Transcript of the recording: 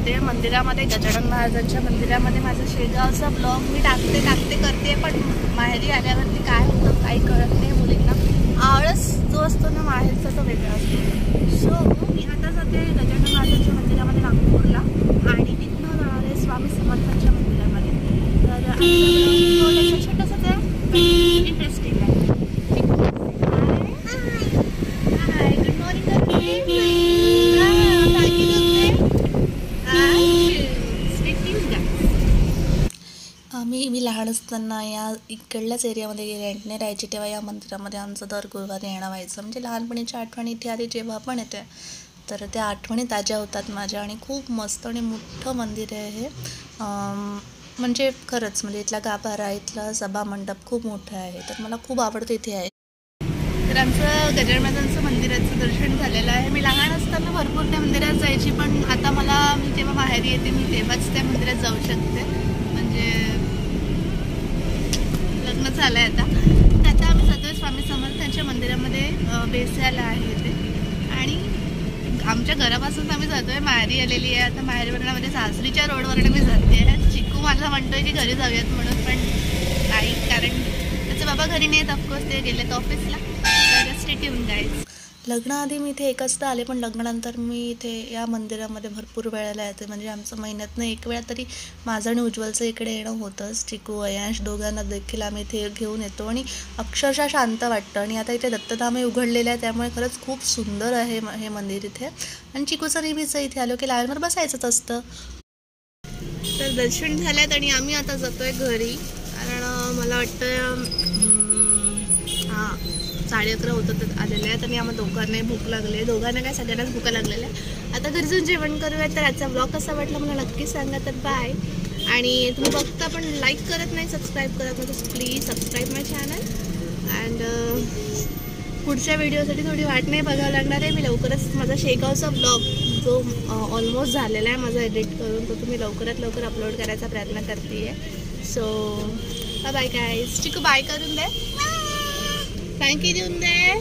ते मंदिरामध्ये गजानन महाराजांच्या मंदिरामध्ये माझा शेगावचा ब्लॉग मी टाकते करते, पण माहेरी आल्यावरती काय होतं काही कळत नाही. मुलींना आळस जो असतो ना माहेरचा तो वेगळा असतो. सो मी आता जाते गजानन महाराजांच्या मंदिरामध्ये नागपूरला आणि तिथनं जाणार आहे स्वामी समर्थांच्या मंदिरामध्ये. तर छोटंसं ते इंटरेस्टिंग आहे. मी लहान असताना या इकडल्याच एरियामध्ये रेंटने राहायची, तेव्हा या मंदिरामध्ये आमचं दर गुरुवारी येणं व्हायचं. म्हणजे लहानपणीच्या आठवणी इथे आधी जेव्हा पण येते तर त्या आठवणी ताज्या होतात माझ्या. आणि खूप मस्त आणि मोठं मंदिर आहे हे. म्हणजे खरंच म्हणजे इथला गाभारा, इथला सभा मंडप खूप मोठं आहे. तर मला खूप आवडतं इथे आहे. तर आमचं गजानन महाराजांचं मंदिराचं दर्शन झालेलं आहे. मी लहान असताना भरपूर त्या मंदिरात जायची, पण आता मी जेव्हा माहेरी येते मी तेव्हाच त्या मंदिरात जाऊ शकते. म्हणजे लग्न झालं आहे आता आम्ही जातोय स्वामी समर्थांच्या मंदिरामध्ये बेसायला आहे ते. आणि आमच्या घरापासून आम्ही जातोय, माहेरी आलेली आहे आता. माहेरवरणामध्ये सासरीच्या रोडवरनं मी जाते. चिकू माझा म्हणतोय की घरी जाऊयात म्हणून, पण नाही, कारण त्याचे बाबा घरी नाहीत. ऑफकोर्स ते गेलेत ऑफिसला. तर स्टे ट्यून गाईज. लग्नाआधी मी इथे एकचदा आले, पण लग्नानंतर मी इथे या मंदिरामध्ये भरपूर वेळेला येते. म्हणजे आमचं महिन्यातनं एक वेळा तरी माझं आणि उज्ज्वलचं इकडे येणं होतंच. चिकू अयांश दोघांना देखील आम्ही इथे घेऊन येतो आणि अक्षरशः शांत वाटतं. आणि आता इथे दत्तधामही उघडलेलं आहे, त्यामुळे खरंच खूप सुंदर आहे हे मंदिर इथे. आणि चिकूचं नेहमीचं इथे आलो की लाईनवर बसायचंच असतं. तर दर्शन झाल्यात आणि आम्ही आता जातोय घरी, कारण मला वाटतं 11:30 होतं तर आलेले आहेत. आणि आम्हाला दोघांनाही भूक लागली, दोघांना काय सगळ्यांनाच भूक लागलेलं आहे. आता घरी जाऊन जेवण करूया. तर आजचा ब्लॉग कसा वाटला मला नक्की सांगा. तर बाय. आणि तुम्ही बघता पण लाईक करत नाही, सबस्क्राईब करत नाही, तर please subscribe my channel. And पुढच्या व्हिडिओसाठी थोडी वाट नाही बघावं लागणार आहे. मी लवकरच माझा शेगावचा ब्लॉग जो ऑलमोस्ट झालेला आहे माझा एडिट करून, तो तुम्ही लवकरात लवकर अपलोड करायचा प्रयत्न करते आहे. So bye guys. Chiku bye करून दे, थँक यू देऊन दे.